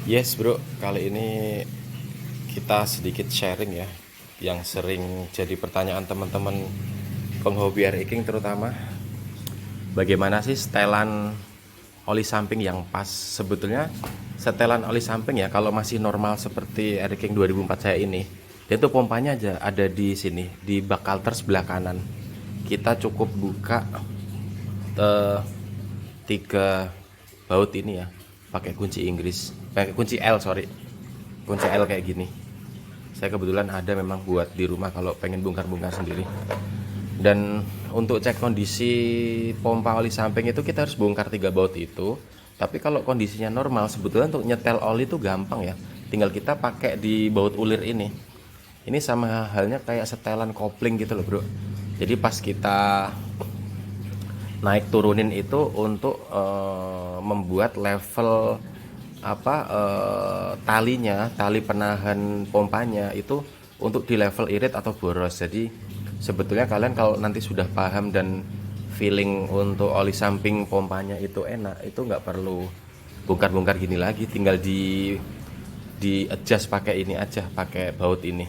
Yes bro, kali ini kita sedikit sharing ya, yang sering jadi pertanyaan teman-teman penghobi air iking terutama, bagaimana sih setelan oli samping yang pas. Sebetulnya setelan oli samping ya, kalau masih normal seperti air iking 2004 saya ini, dia tuh pompanya aja ada di sini, di bak kalter sebelah kanan. Kita cukup buka eh, tiga baut ini ya, pakai kunci Inggris, pakai kunci L, sorry, kunci L kayak gini. Saya kebetulan ada memang buat di rumah kalau pengen bongkar-bongkar sendiri. Dan untuk cek kondisi pompa oli samping itu kita harus bongkar tiga baut itu. Tapi kalau kondisinya normal, sebetulnya untuk nyetel oli itu gampang ya, tinggal kita pakai di baut ulir ini. Ini sama halnya kayak setelan kopling gitu loh bro. Jadi pas kita naik turunin itu untuk membuat level talinya, tali penahan pompanya itu untuk di level irit atau boros. Jadi sebetulnya kalian kalau nanti sudah paham dan feeling untuk oli samping pompanya itu enak, itu nggak perlu bongkar-bongkar gini lagi, tinggal di adjust pakai ini aja, pakai baut ini.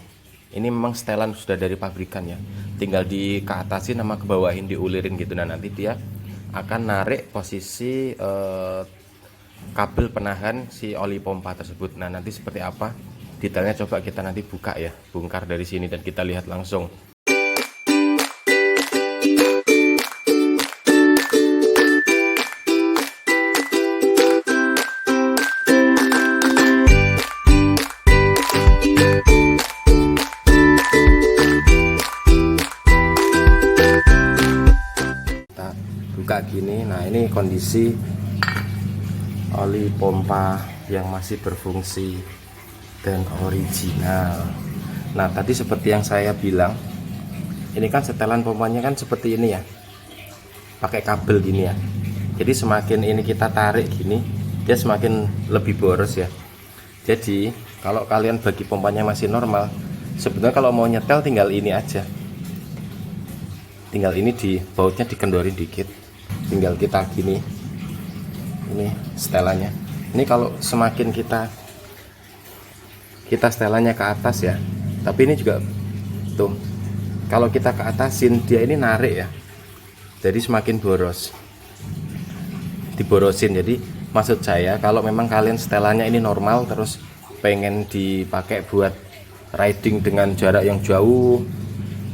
Ini memang setelan sudah dari pabrikan ya, tinggal di ke atasin sama ke bawahin, diulirin gitu. Nah nanti dia akan narik posisi kabel penahan si oli pompa tersebut. Nah nanti seperti apa detailnya coba kita nanti buka ya, bongkar dari sini dan kita lihat langsung. Kita buka gini. Nah ini kondisi oli pompa yang masih berfungsi dan original. Nah tadi seperti yang saya bilang, ini kan setelan pompanya kan seperti ini ya, pakai kabel gini ya. Jadi semakin ini kita tarik gini, dia semakin lebih boros ya. Jadi kalau kalian bagi pompanya masih normal, sebenarnya kalau mau nyetel tinggal ini aja, tinggal ini di bautnya dikendorin dikit, tinggal kita gini. Ini setelannya. Ini kalau semakin kita setelannya ke atas ya, tapi ini juga tuh, kalau kita ke atasin dia ini narik ya, jadi semakin boros, diborosin. Jadi maksud saya kalau memang kalian setelannya ini normal terus pengen dipakai buat riding dengan jarak yang jauh,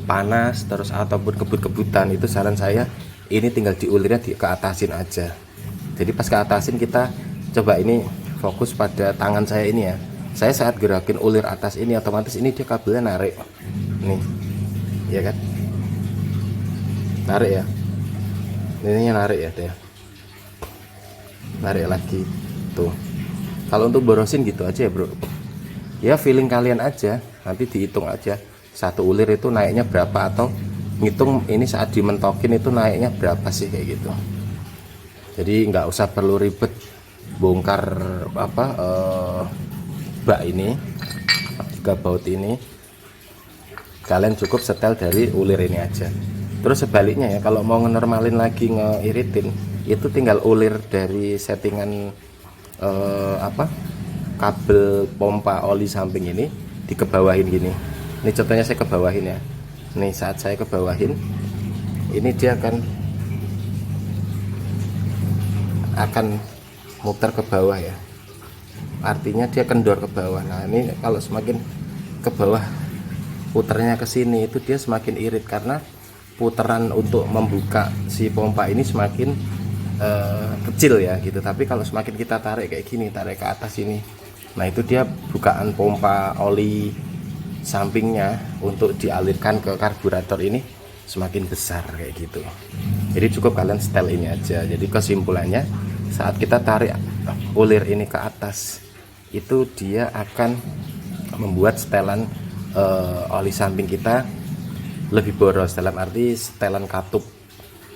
panas terus ataupun kebut-kebutan, itu saran saya ini tinggal diulirnya ke atasin aja. Jadi pas ke atasin kita coba ini fokus pada tangan saya ini ya. Saya saat gerakin ulir atas ini otomatis ini dia kabelnya narik. Nih. Ya kan? Narik ya. Ini narik ya dia. Narik lagi. Tuh. Kalau untuk borosin gitu aja ya, Bro. Ya feeling kalian aja, nanti dihitung aja. Satu ulir itu naiknya berapa, atau ngitung ini saat dimentokin itu naiknya berapa sih, kayak gitu. Jadi nggak usah perlu ribet bongkar bak ini, juga baut ini. Kalian cukup setel dari ulir ini aja. Terus sebaliknya ya, kalau mau ngenormalin lagi, ngeiritin, itu tinggal ulir dari settingan kabel pompa oli samping ini dikebawahin gini. Ini contohnya saya kebawahin ya. Nih saat saya kebawahin, ini dia akan muter ke bawah ya, artinya dia kendor ke bawah. Nah ini kalau semakin ke bawah puternya ke sini, itu dia semakin irit karena putaran untuk membuka si pompa ini semakin kecil ya gitu. Tapi kalau semakin kita tarik kayak gini, tarik ke atas ini, nah itu dia bukaan pompa oli sampingnya untuk dialirkan ke karburator ini semakin besar kayak gitu. Jadi cukup kalian setel ini aja. Jadi kesimpulannya, saat kita tarik ulir ini ke atas, itu dia akan membuat setelan oli samping kita lebih boros, dalam arti setelan katup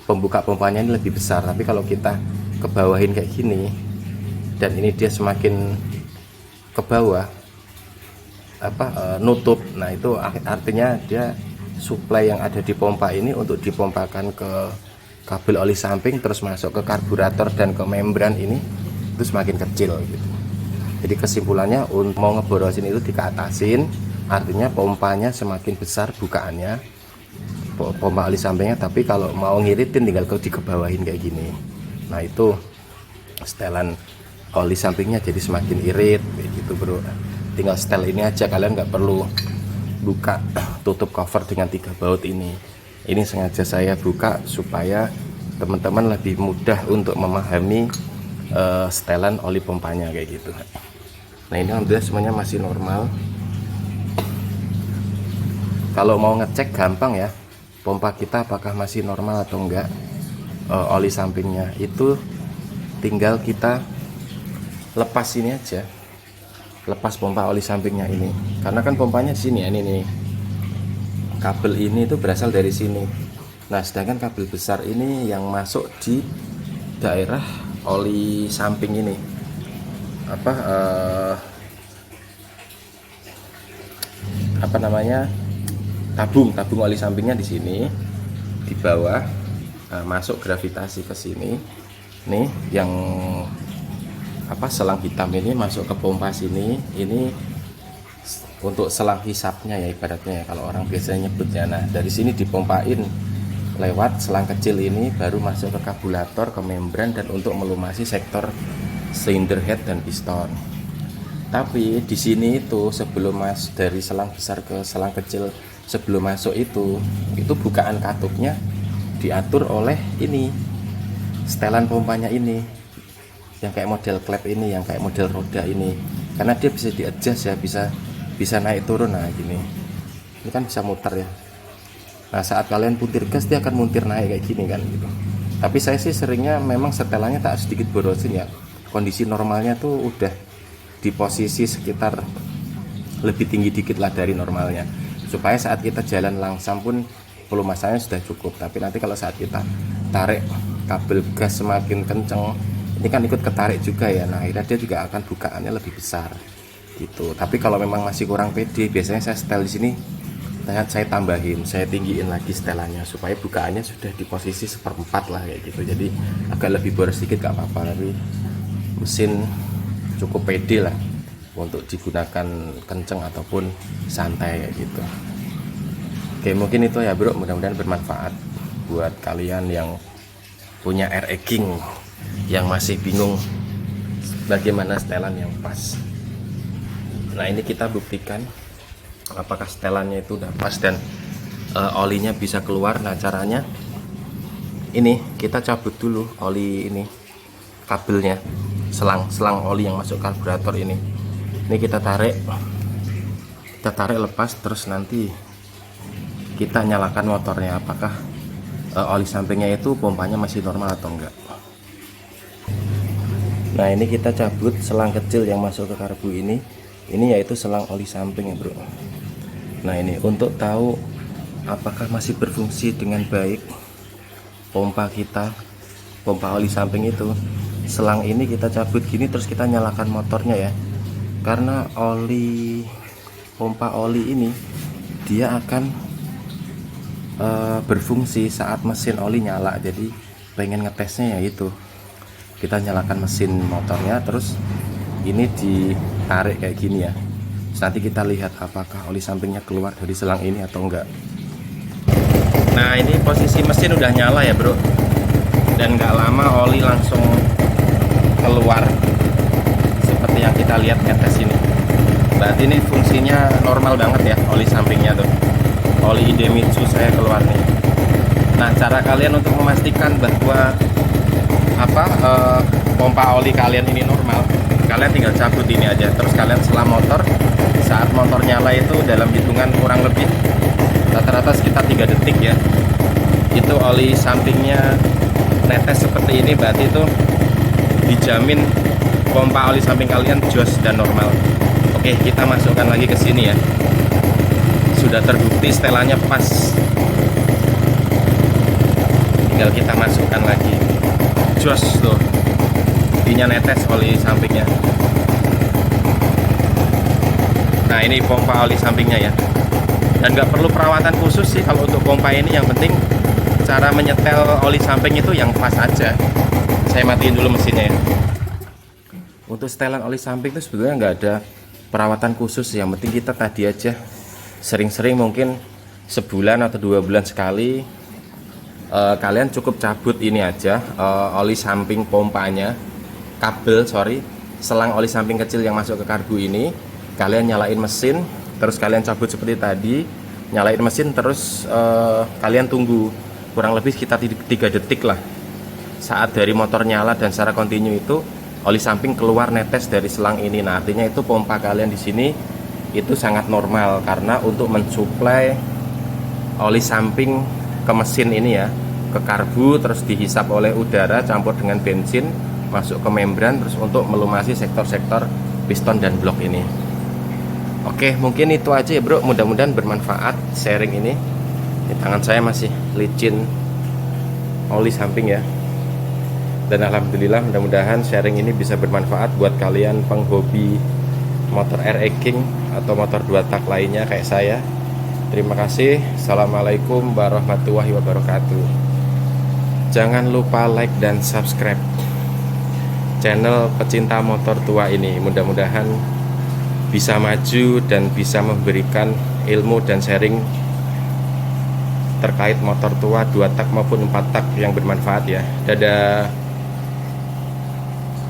pembuka pompanya ini lebih besar. Tapi kalau kita kebawahin kayak gini dan ini dia semakin ke bawah nutup, nah itu artinya dia suplai yang ada di pompa ini untuk dipompakan ke kabel oli samping terus masuk ke karburator dan ke membran ini itu semakin kecil gitu. Jadi kesimpulannya, untuk mau ngeborosin itu dikeatasin, artinya pompanya semakin besar bukaannya, pompa oli sampingnya. Tapi kalau mau ngiritin tinggal dikebawahin kayak gini. Nah itu setelan oli sampingnya jadi semakin irit kayak gitu bro. Tinggal setel ini aja, kalian nggak perlu buka tutup cover dengan 3 baut ini. Ini sengaja saya buka supaya teman-teman lebih mudah untuk memahami setelan oli pompanya kayak gitu. Nah ini alhamdulillah semuanya masih normal. Kalau mau ngecek gampang ya, pompa kita apakah masih normal atau enggak, oli sampingnya itu tinggal kita lepas ini aja, lepas pompa oli sampingnya ini, karena kan pompanya di sini ya, ini nih kabel ini itu berasal dari sini. Nah sedangkan kabel besar ini yang masuk di daerah oli samping ini, apa namanya, tabung oli sampingnya di sini di bawah. Nah, masuk gravitasi ke sini nih, yang selang hitam ini masuk ke pompa sini. Ini untuk selang hisapnya ya ibaratnya ya, kalau orang biasanya nyebutnya. Nah dari sini dipompain lewat selang kecil ini, baru masuk ke karburator, ke membran, dan untuk melumasi sektor cylinder head dan piston. Tapi di sini itu sebelum dari selang besar ke selang kecil, sebelum masuk itu bukaan katupnya diatur oleh ini, setelan pompanya ini, yang kayak model klep ini, yang kayak model roda ini, karena dia bisa di-adjust ya, bisa naik turun. Nah gini, ini kan bisa muter ya. Nah saat kalian putir gas, dia akan muntir naik kayak gini kan gitu. Tapi saya sih seringnya memang setelannya tak sedikit borosin ya. Kondisi normalnya tuh udah di posisi sekitar lebih tinggi dikit lah dari normalnya, supaya saat kita jalan langsam pun pelumasannya sudah cukup. Tapi nanti kalau saat kita tarik kabel gas semakin kenceng, ini kan ikut ketarik juga ya. Nah akhirnya dia juga akan bukaannya lebih besar gitu. Tapi kalau memang masih kurang pede, biasanya saya setel di sini, saya tambahin, saya tinggiin lagi setelannya supaya bukaannya sudah di posisi 1/4 lah kayak gitu. Jadi agak lebih boros sedikit gak apa-apa, tapi mesin cukup pede lah untuk digunakan kenceng ataupun santai kayak gitu. Oke, mungkin itu ya bro, mudah-mudahan bermanfaat buat kalian yang punya RE King, yang masih bingung bagaimana setelan yang pas. Nah ini kita buktikan apakah setelannya itu udah pas dan olinya bisa keluar. Nah caranya ini, kita cabut dulu oli ini, kabelnya, selang oli yang masuk karburator ini kita tarik lepas, terus nanti kita nyalakan motornya, apakah oli sampingnya itu pompanya masih normal atau enggak. Nah ini kita cabut selang kecil yang masuk ke karbu ini yaitu selang oli samping ya bro. Nah ini untuk tahu apakah masih berfungsi dengan baik pompa kita, pompa oli samping itu, selang ini kita cabut gini, terus kita nyalakan motornya ya. Karena pompa oli ini dia akan berfungsi saat mesin oli nyala. Jadi pengen ngetesnya ya itu, kita nyalakan mesin motornya, terus ini ditarik kayak gini ya. Terus nanti kita lihat apakah oli sampingnya keluar dari selang ini atau enggak. Nah ini posisi mesin udah nyala ya bro, dan nggak lama oli langsung keluar seperti yang kita lihat netes ini. Berarti ini fungsinya normal banget ya oli sampingnya tuh. Oli Idemitsu saya keluar nih. Nah cara kalian untuk memastikan bahwa pompa oli kalian ini normal, kalian tinggal cabut ini aja, terus kalian selam motor. Saat motor nyala itu dalam hitungan kurang lebih rata-rata sekitar 3 detik ya, itu oli sampingnya netes seperti ini, berarti itu dijamin pompa oli samping kalian jos dan normal. Oke, kita masukkan lagi ke sini ya. Sudah terbukti setelannya pas, tinggal kita masukkan lagi. Jos tuh, intinya netes oli sampingnya. Nah ini pompa oli sampingnya ya, dan nggak perlu perawatan khusus sih kalau untuk pompa ini. Yang penting cara menyetel oli samping itu yang pas aja. Saya matiin dulu mesinnya ya. untuk setelan oli samping itu sebetulnya nggak ada perawatan khusus, yang penting kita tadi aja sering-sering, mungkin sebulan atau 2 bulan sekali kalian cukup cabut ini aja, oli samping pompanya, selang oli samping kecil yang masuk ke karbu ini. Kalian nyalain mesin, terus kalian cabut seperti tadi, nyalain mesin, terus kalian tunggu kurang lebih sekitar 3 detik lah. Saat dari motor nyala dan secara kontinu itu oli samping keluar netes dari selang ini. Nah, artinya itu pompa kalian di sini itu sangat normal, karena untuk mensuplai oli samping ke mesin ini ya, ke karbu, terus dihisap oleh udara campur dengan bensin, masuk ke membran, terus untuk melumasi sektor-sektor piston dan blok ini. Oke, mungkin itu aja ya bro, mudah-mudahan bermanfaat sharing ini. Di tangan saya masih licin oli samping ya. Dan alhamdulillah, mudah-mudahan sharing ini bisa bermanfaat buat kalian penghobi motor air king atau motor 2 tak lainnya kayak saya. Terima kasih. Assalamualaikum warahmatullahi wabarakatuh. Jangan lupa like dan subscribe channel pecinta motor tua ini. Mudah-mudahan bisa maju dan bisa memberikan ilmu dan sharing terkait motor tua 2 tak maupun 4 tak yang bermanfaat ya. Dadah.